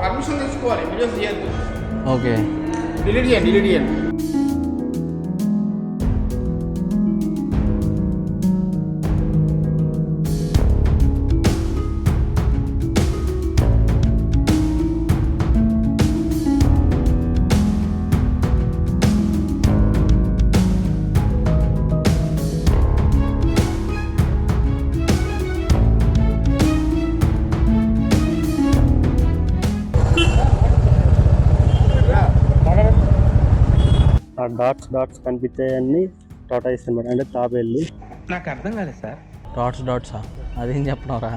Permission తెచ్చుకోవాలి, videos చేయొద్దు. Okay, delete చేయండి. డాట్స్ కనిపించాయన్నీ టాటాయిస్ అనమాట, అంటే తాబేళ్ళు. నాకు అర్థం కాలేదు సార్. డాట్సా అదేం చెప్పనరా?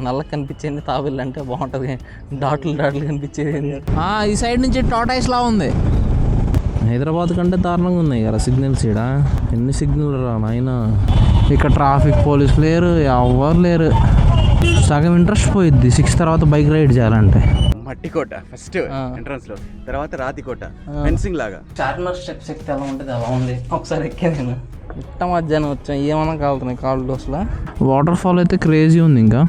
నల్లకి కనిపించేది తాబేళ్ళు అంటే బాగుంటుంది, డాట్లు కనిపించేది. ఈ సైడ్ నుంచి టాటాయిస్ లా ఉంది. హైదరాబాద్ కంటే దారుణంగా ఉన్నాయి కదా సిగ్నల్స్. ఇక్కడ ఎన్ని సిగ్నల్ రా నాయన. ఇక్కడ ట్రాఫిక్ పోలీసు లేరు, ఎవరు లేరు. సగం ఇంట్రెస్ట్ పోయిద్ది 6 తర్వాత బైక్ రైడ్ చేయాలంటే. మట్టికోట ఫస్ట్ ఎంట్రన్స్ లో, తర్వాత రాతికోట ఫెన్సింగ్ లాగా. చార్మినార్ స్టెప్స్ ఎక్కితే ఎలా ఉంటుంది అలా ఉంది. ఒకసారి ఎక్కే నేను ఇట్ట మధ్యాహ్నం వచ్చాను, ఏమన్నా కాలుతున్నాయి కాళ్ళు అసలు. వాటర్ ఫాల్ అయితే క్రేజీ ఉంది. ఇంకా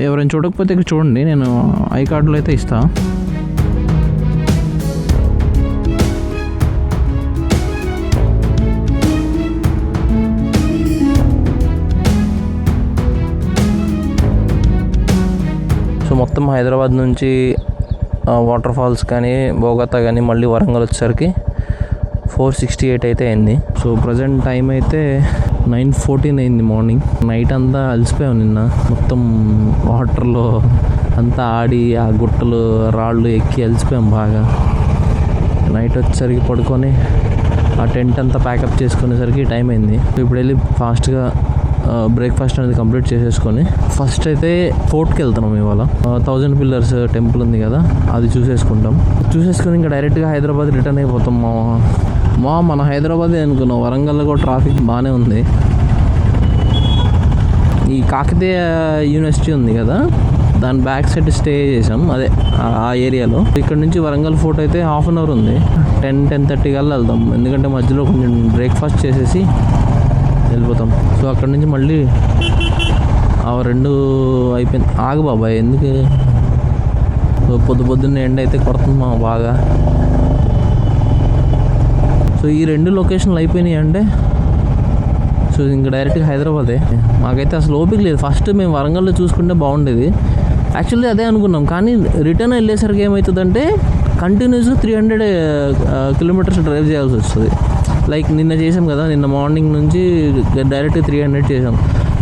ఎవరైనా చూడకపోతే ఇక్కడ చూడండి, నేను ఐ కార్డులో అయితే ఇస్తా. సో మొత్తం హైదరాబాద్ నుంచి వాటర్ ఫాల్స్ కానీ బోగతా కానీ మళ్ళీ వరంగల్ వచ్చేసరికి 468 అయితే అయింది. సో ప్రజెంట్ టైం అయితే 9:14 అయింది మార్నింగ్. నైట్ అంతా అలసిపోయాం నిన్న, మొత్తం వాటర్లో అంతా ఆడి ఆ గుట్టలు రాళ్ళు ఎక్కి అలసిపోయాం బాగా. నైట్ వచ్చేసరికి పడుకొని ఆ టెంట్ అంతా ప్యాకప్ చేసుకునేసరికి టైం అయింది. ఇప్పుడు వెళ్ళి ఫాస్ట్గా బ్రేక్ఫాస్ట్ అనేది కంప్లీట్ చేసేసుకొని ఫస్ట్ అయితే ఫోర్ట్కి వెళ్తున్నాం ఇవాళ. 1000 పిల్లర్స్ టెంపుల్ ఉంది కదా, అది చూసేసుకొని ఇంకా డైరెక్ట్గా హైదరాబాద్ రిటర్న్ అయిపోతాం. మన హైదరాబాదే అనుకున్నాం, వరంగల్లో కూడా ట్రాఫిక్ బాగానే ఉంది. ఈ కాకతీయ యూనివర్సిటీ ఉంది కదా, దాని బ్యాక్ సైడ్ స్టే చేసాం, అదే ఆ ఏరియాలో. ఇక్కడ నుంచి వరంగల్ ఫోర్ట్ అయితే 1/2 అవర్ ఉంది. 10-10:30 కల్లా వెళ్దాం, ఎందుకంటే మధ్యలో కొంచెం బ్రేక్ఫాస్ట్ చేసేసి వెళ్ళిపోతాం. సో అక్కడ నుంచి మళ్ళీ 2 అయిపోయింది. ఆగు బాబాయ్, ఎందుకు? సో పొద్దున్నే ఎండ అయితే కొడుతుంది బాగా. సో ఈ 2 లొకేషన్లు అయిపోయినాయి అంటే సో ఇంకా డైరెక్ట్గా హైదరాబాదే. మాకైతే అసలు ఓపిక లేదు. ఫస్ట్ మేము వరంగల్లో చూసుకుంటే బాగుండేది, యాక్చువల్లీ అదే అనుకున్నాం. కానీ రిటర్న్ వెళ్ళేసరికి ఏమవుతుందంటే కంటిన్యూస్గా 300 కిలోమీటర్స్ డ్రైవ్ చేయాల్సి వస్తుంది. లైక్ నిన్న చేసాం కదా, నిన్న మార్నింగ్ నుంచి డైరెక్ట్గా 300 చేసాం.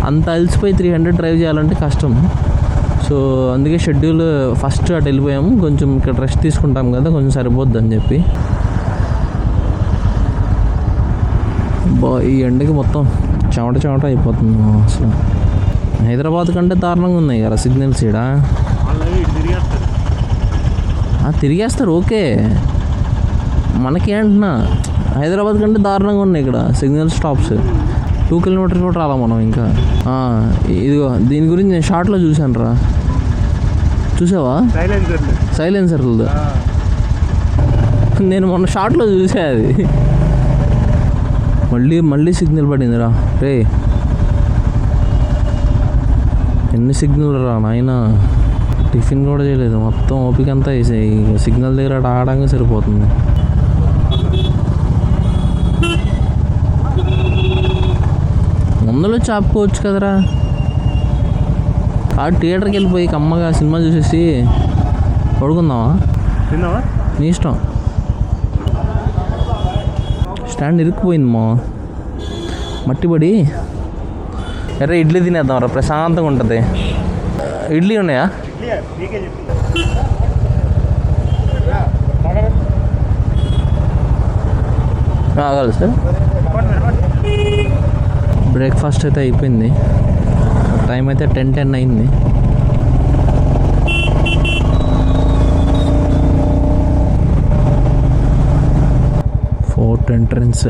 అంత అలసిపోయి 300 డ్రైవ్ చేయాలంటే కష్టం. సో అందుకే షెడ్యూల్ ఫస్ట్ అటు వెళ్ళిపోయాము. కొంచెం ఇక్కడ రెస్ట్ తీసుకుంటాం కదా, కొంచెం సరిపోద్ది అని చెప్పి. ఈ ఎండకి మొత్తం చెమట అయిపోతుంది అసలు. హైదరాబాద్ కంటే దారుణంగా ఉన్నాయి కదా సిగ్నల్స్. ఇక్కడ తిరిగేస్తారు, ఓకే. మనకి అంటున్నా హైదరాబాద్ కంటే దారుణంగా ఉన్నాయి ఇక్కడ సిగ్నల్ స్టాప్స్. 2 కిలోమీటర్స్ కూడా రాలా మనం ఇంకా. ఇదిగో దీని గురించి నేను షార్ట్లో చూశాను రా, చూసావా? సైలెన్సర్లు నేను మొన్న షార్ట్లో చూసా అది. మళ్ళీ సిగ్నల్ పడింది రా రే. ఎన్ని సిగ్నల్ రా నాయన. టిఫిన్ కూడా చేయలేదు, మొత్తం ఓపిక అంతా వేసాయి. సిగ్నల్ దగ్గర ఆడంగా సరిపోతుంది. ముందులో చాపుకోవచ్చు కదరా. థియేటర్కి వెళ్ళిపోయి కమ్మగా సినిమా చూసేసి పడుకుందామా? నీ ఇష్టం. స్టాండ్ ఇరుక్కుపోయింది మట్టిపడి. ఎర్ర ఇడ్లీ తినేద్దాం రా, ప్రశాంతంగా ఉంటుంది. ఇడ్లీ ఉన్నాయా? కావాలి సార్. బ్రేక్ఫాస్ట్ అయితే అయిపోయింది, టైం అయితే 10:10 అయింది. Fort entrance.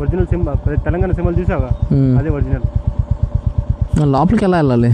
Original symbol Telangana symbol చూసావా, అదే ఒరిజినల్. లోపలికి ఎలా వెళ్ళాలి?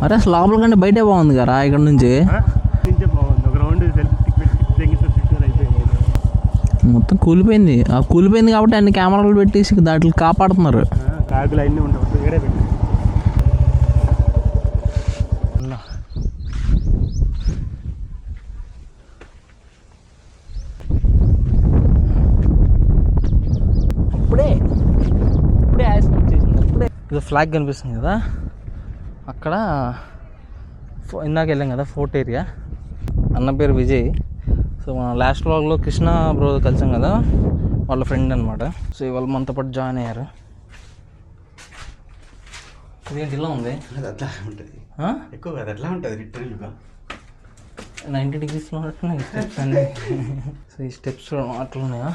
అరే అసలు లోపల కంటే బయటే బాగుంది కదా ఇక్కడ నుంచి. బాగుంది, ఒక రౌండ్ అయిపోయింది. మొత్తం కూలిపోయింది. ఆ కూలిపోయింది కాబట్టి అన్ని కెమెరాలు పెట్టేసి దాంట్లో కాపాడుతున్నారు. కాకులు అన్నీ ఉండవు, వేరే పెట్టి. అప్పుడే యాక్సిడెంట్ వచ్చేసింది. అప్పుడే ఇది ఫ్లాగ్ కనిపిస్తుంది కదా అక్కడ. ఇందాక వెళ్ళాం కదా ఫోర్ట్ ఏరియా. అన్న పేరు విజయ్. సో మన లాస్ట్ వ్లాగ్లో కృష్ణ బ్రో కలిసాం కదా, వాళ్ళ ఫ్రెండ్ అనమాట. సో ఇవాళ మనతో పాటు జాయిన్ అయ్యారు. ఇదేంటి ఇలా ఉంది? అది అట్లా ఉంటుంది ఎక్కువ, అది అట్లా ఉంటుంది రిటర్న్గా 90 degreesలో ఉన్నట్టున్నాయి స్టెప్స్ అన్నీ. సో ఈ స్టెప్స్ అట్లా ఉన్నాయా?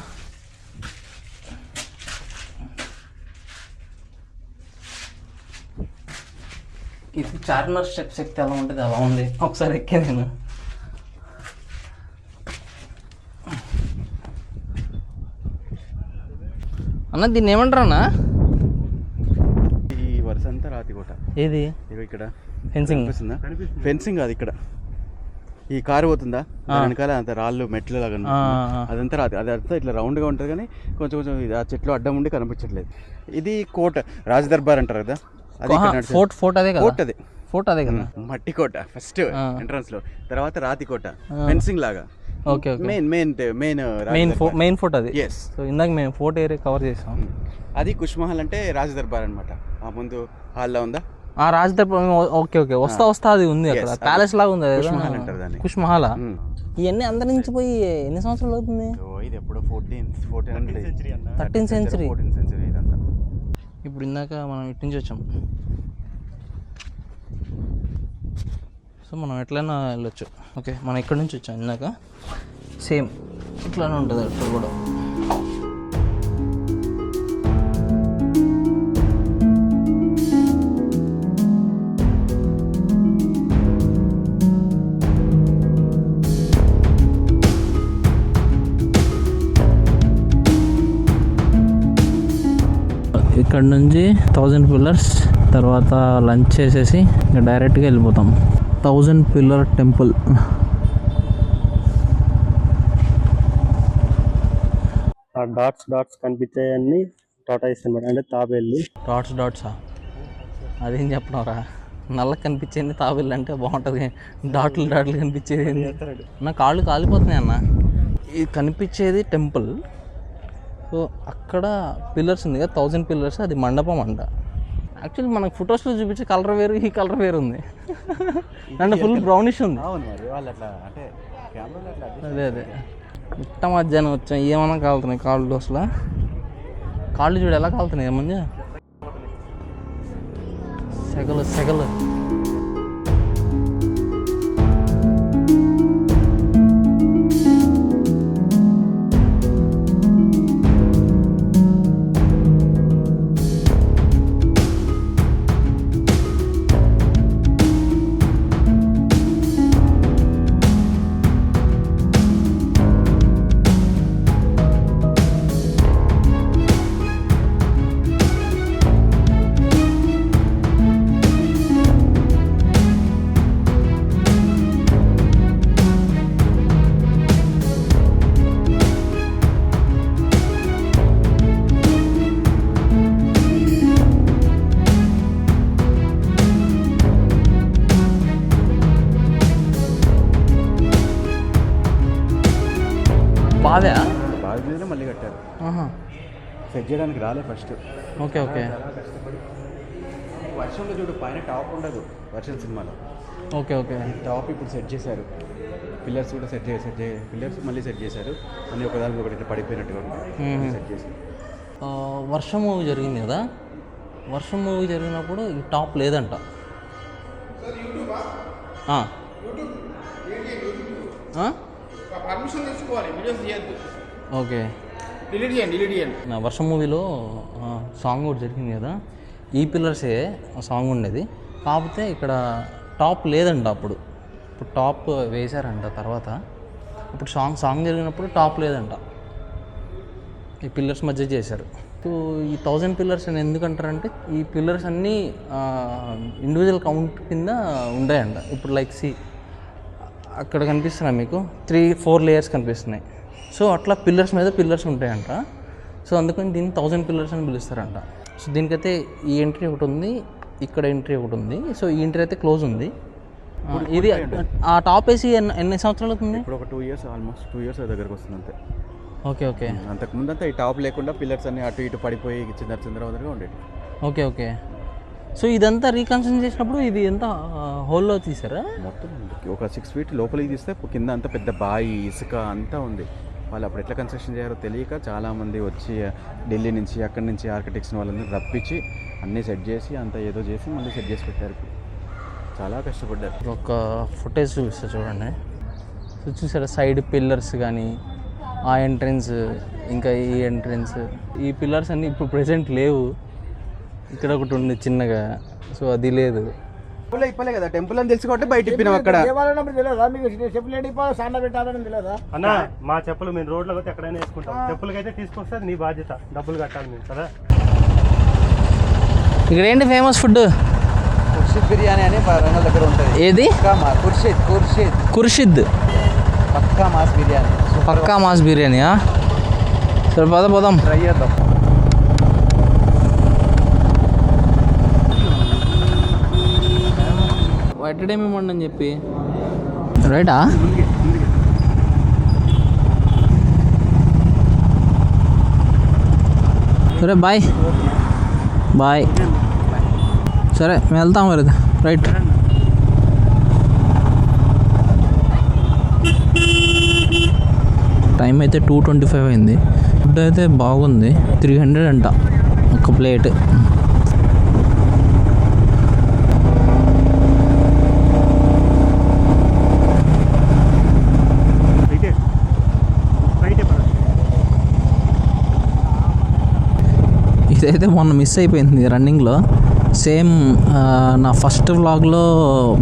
ఇది చార్మినార్ స్టెప్స్ ఎక్కితే ఎలా ఉంటుంది అలా ఉంది. ఒకసారి ఎక్కే నేను. అన్న దీన్ని ఏమంటారు అన్న? ఈ వరుస అంతా రాతికోట. ఏది ఇక్కడ ఫెన్సింగ్? ఫెన్సింగ్ అది. ఇక్కడ ఈ కారు పోతుందా వెనకాల అంత రాళ్ళు మెట్లు లాగా అదంతా రాతి. అదంతా ఇట్లా రౌండ్గా ఉంటుంది కానీ కొంచెం కొంచెం ఆ చెట్లు అడ్డం ఉండి కనిపించట్లేదు. ఇది కోట, రాజదర్బార్ అంటారు కదా. ఫోర్ట్ అదే కదా? ఫోర్ట్ అదే కదా. మట్టి కోట ఫస్ట్ ఎంట్రన్స్ లో, తర్వాత రాతి కోట ఫెన్సింగ్ లాగా. ఓకే మెయిన్ ఫోర్ట్ అది. సో ఇందాక మేము ఫోర్ట్ ఏరియా కవర్ చేసాం. అది కుష్మహల్ అంటే రాజదర్బార్ అనమాట. ఆ ముందు హాల్లో ఉందా రాజదర్బార్? ఓకే వస్తా అది ఉంది అక్కడ, ప్యాలెస్ లాగా ఉంది. కుష్ మహల్. ఇవన్నీ అందరి నుంచి పోయి ఎన్ని సంవత్సరాలు అవుతుంది? ఇది ఎప్పుడో 13th సెంచరీ. ఇదంతా. ఇప్పుడు ఇందాక మనం ఇటు నుంచి వచ్చాం. సో మనం ఎట్లయినా వెళ్ళొచ్చు. ఓకే మనం ఇక్కడ నుంచి వచ్చాం ఇందాక. సేమ్ ఇట్లానే ఉంటుంది అక్కడ కూడా. ఇక్కడ నుంచి 1000 పిల్లర్స్, తర్వాత లంచ్ చేసేసి ఇంకా డైరెక్ట్గా వెళ్ళిపోతాం. 1000 పిల్లర్ టెంపుల్. ఆ డాట్స్ కనిపించాయన్నీ టాటాయిస్ అన్నమాట, అంటే తాబేళ్ళు. డాట్సా? అదేం చెప్పనరా, నల్లకి కనిపించేది తాబేళ్ళు అంటే బాగుంటుంది. డాట్లు కనిపించేది నా కాళ్ళు కాలిపోతున్నాయి అన్న. ఇది కనిపించేది టెంపుల్. సో అక్కడ పిల్లర్స్ ఉంది కదా, 1000 పిల్లర్స్, అది మండపం అంట. యాక్చువల్లీ మనకు ఫొటోస్లో చూపించే కలర్ వేరు, ఈ కలర్ వేరు ఉంది. అంటే ఫుల్ బ్రౌనిష్ ఉంది. అదే ఇట్ట మధ్యాహ్నం వచ్చాం, ఏమన్నా కాలుతున్నాయి కాళ్ళు. అసలు కాళ్ళు చూడు ఎలా కాలుతున్నాయి ఏమన్నా. సెగలు బావి మీద మళ్ళీ కట్టారు. సెట్ చేయడానికి రాలే ఫస్ట్. ఓకే ఓకే చాలా కష్టపడి వర్షంలో చూడు పైన టాప్ ఉండదు వర్షం సినిమాలో. ఓకే ఓకే టాప్ ఇప్పుడు సెట్ చేశారు, పిల్లర్స్ కూడా సెట్ పిల్లర్స్ మళ్ళీ సెట్ చేశారు. అన్నీ ఒకదానికి ఒకటి ఇట్లా పడిపోయినట్టుగా సెట్ చేశారు. వర్షం మూవీ జరిగింది కదా, వర్షం మూవీ జరిగినప్పుడు ఈ టాప్ లేదంట. పర్మిషన్ తీసుకోవాలి, వీడియోస్ చేయొద్దు. ఓకే డిలీట్ చేయండి. నా వర్షం మూవీలో సాంగ్ కూడా జరిగింది కదా, ఈ పిల్లర్సే సాంగ్ ఉండేది. కాకపోతే ఇక్కడ టాప్ లేదంట. ఇప్పుడు టాప్ వేశారంట తర్వాత. ఇప్పుడు సాంగ్ జరిగినప్పుడు టాప్ లేదంట, ఈ పిల్లర్స్ మధ్య చేశారు. సో ఈ 1000 పిల్లర్స్ అని ఎందుకంటారంటే ఈ పిల్లర్స్ అన్నీ ఇండివిజువల్ కౌంట్ కింద ఉంటాయంట. ఇప్పుడు లైక్ అక్కడ కనిపిస్తున్నాయి మీకు 3-4 లేయర్స్ కనిపిస్తున్నాయి. సో అట్లా పిల్లర్స్ మీద పిల్లర్స్ ఉంటాయంట. సో అందుకని దీన్ని 1000 పిల్లర్స్ అని పిలుస్తారంట. సో దీనికైతే ఈ ఎంట్రీ ఒకటి ఉంది, ఇక్కడ ఎంట్రీ ఒకటి ఉంది. సో ఈ ఎంట్రీ అయితే క్లోజ్ ఉంది. ఇది ఆ టాప్ వేసి ఎన్ని సంవత్సరాలు అవుతుంది? ఇప్పుడు ఒక 2 years, ఆల్మోస్ట్ 2 years దగ్గరకు వస్తుంది అంతే. ఓకే ఓకే అంతకుముందు అంతా ఈ టాప్ లేకుండా పిల్లర్స్ అన్ని అటు ఇటు పడిపోయి చిందరగా ఉండేది. ఓకే ఓకే సో ఇదంతా రీకన్స్ట్రక్షన్ చేసినప్పుడు ఇది ఎంత హోల్లో తీసారా? మొత్తం ఒక 6 feet లోపలికి తీస్తే కింద అంతా పెద్ద బాయి, ఇసుక అంతా ఉంది. వాళ్ళు అప్పుడు ఎట్లా కన్స్ట్రక్షన్ చేయారో తెలియక చాలామంది వచ్చి ఢిల్లీ నుంచి అక్కడి నుంచి ఆర్కిటెక్ట్స్ని వాళ్ళందరూ రప్పించి అన్నీ సెట్ చేసి అంతా ఏదో చేసి మళ్ళీ సెట్ చేసి పెట్టారు. చాలా కష్టపడ్డారు. ఒక ఫుటేజ్ చూపిస్తా చూడండి. సో చూసారా సైడ్ పిల్లర్స్ కానీ, ఆ ఎంట్రెన్స్, ఇంకా ఈ ఎంట్రెన్స్, ఈ పిల్లర్స్ అన్నీ ఇప్పుడు ప్రెసెంట్ లేవు. ఇక్కడ ఒకటి ఉంది చిన్నగా, సో అది లేదు. ఇప్పలే కదా టెంపుల్ అని తెలుసు కాబట్టి బయట ఇప్పినాం. అక్కడ అన్న మా చెప్పులు మేము రోడ్లో పోతే ఎక్కడైనా వేసుకుంటాం. చెప్పులకి అయితే తీసుకొస్తే అది నీ బాధ్యత, డబ్బులు కట్టాలి మేము కదా. ఇక్కడ ఏంటి ఫేమస్ ఫుడ్? ఖుర్షిద్ బిర్యానీ అని రంగల్ దగ్గర ఉంటుంది. ఏది? ఖుర్షిద్ పక్కా మాస్ బిర్యానీయా? సరే పోదాం ట్రై చేద్దాం. ఎట్టడేమి ఇవ్వండి అని చెప్పి రైటా? సరే బాయ్ సరే మేము వెళ్తాం మరి. రైట్. టైం అయితే 2:25 అయింది. ఫుడ్ అయితే బాగుంది. 300 అంట ఒక ప్లేట్. ఇదైతే మొన్న మిస్ అయిపోయింది రన్నింగ్లో. సేమ్ నా ఫస్ట్ వ్లాగ్లో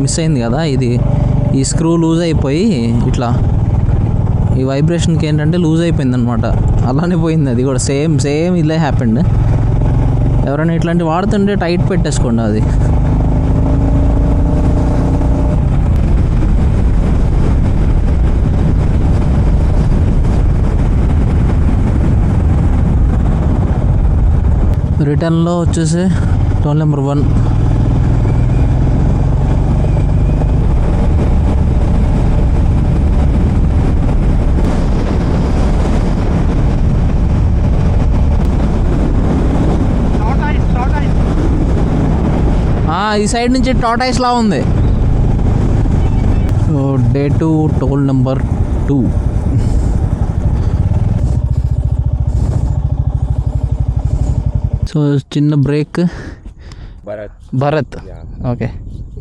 మిస్ అయింది కదా, ఇది ఈ స్క్రూ లూజ్ అయిపోయి ఇట్లా ఈ వైబ్రేషన్కి ఏంటంటే లూజ్ అయిపోయింది అనమాట. అలానే పోయింది అది కూడా. సేమ్ ఇదే హ్యాపెండ్. ఎవరైనా ఇట్లాంటివి వాడుతుంటే టైట్ పెట్టేసుకోండి అది. రిటర్న్లో వచ్చేసి టోల్ నెంబర్ 1. ఈ సైడ్ నుంచి టాటాయిస్ లా ఉంది. So day 2 toll number 2. So చిన్న బ్రేక్. భరత్. ఓకే,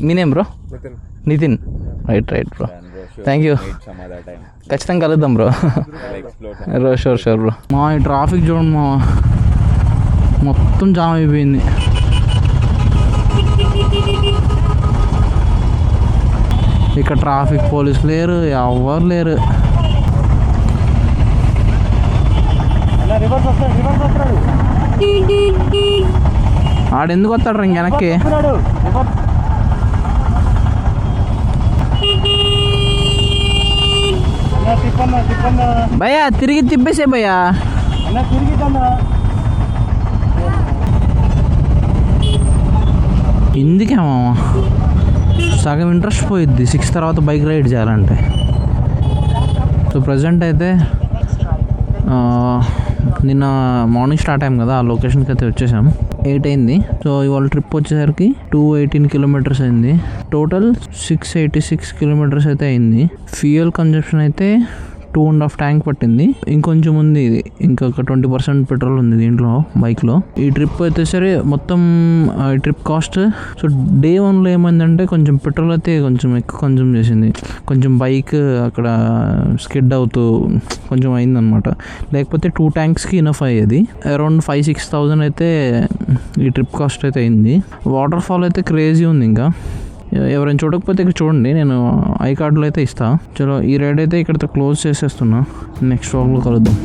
మీ name bro? Nitin. Right bro, thank you. ఖచ్చితంగా కలుద్దాం బ్రో. Sure bro. మా ఈ ట్రాఫిక్ చూడండి మా, మొత్తం జామ్ అయిపోయింది. ఇక్కడ ట్రాఫిక్ పోలీసు లేరు, ఎవరు లేరు. ఆడెందుకు వస్తాడు ఇంక వెనక్కి? భయ్యా తిరిగి తిప్పేసే భయ్యా. ఎందుకేమో సగం ఇంట్రెస్ట్ పోయిద్ది 6 తర్వాత బైక్ రైడ్ చేయాలంటే. సో ప్రజెంట్ అయితే నిన్న మార్నింగ్ స్టార్ట్ అయ్యాం కదా, ఆ లొకేషన్కి అయితే వచ్చేసాం. 8 అయింది. సో ఇవాళ ట్రిప్ వచ్చేసరికి 218 కిలోమీటర్స్ అయింది. టోటల్ 686 కిలోమీటర్స్ అయితే అయింది. ఫ్యూయల్ కన్జంప్షన్ అయితే 2.5 ట్యాంక్ పట్టింది. ఇంకొంచెం ఉంది, ఇది ఇంకొక 20% పెట్రోల్ ఉంది దీంట్లో బైక్లో. ఈ ట్రిప్ అయితే సరే మొత్తం ఈ ట్రిప్ కాస్ట్. సో డే 1లో ఏమైందంటే కొంచెం పెట్రోల్ అయితే కొంచెం ఎక్కువ కన్జ్యూమ్ చేసింది. కొంచెం బైక్ అక్కడ స్కిడ్ అవుతూ కొంచెం అయిందనమాట. లేకపోతే 2 ట్యాంక్స్కి ఇనఫ్ అయ్యేది. అరౌండ్ 5-6 థౌజండ్ అయితే ఈ ట్రిప్ కాస్ట్ అయితే అయింది. వాటర్ ఫాల్ అయితే క్రేజీ ఉంది. ఇంకా ఎవరైనా చూడకపోతే ఇక్కడ చూడండి, నేను ఐ కార్డులో అయితే ఇస్తాను. చలో ఈ రైడ్ అయితే ఇక్కడితో క్లోజ్ చేసేస్తున్నా. నెక్స్ట్ వ్లాగ్లో కలుద్దాం.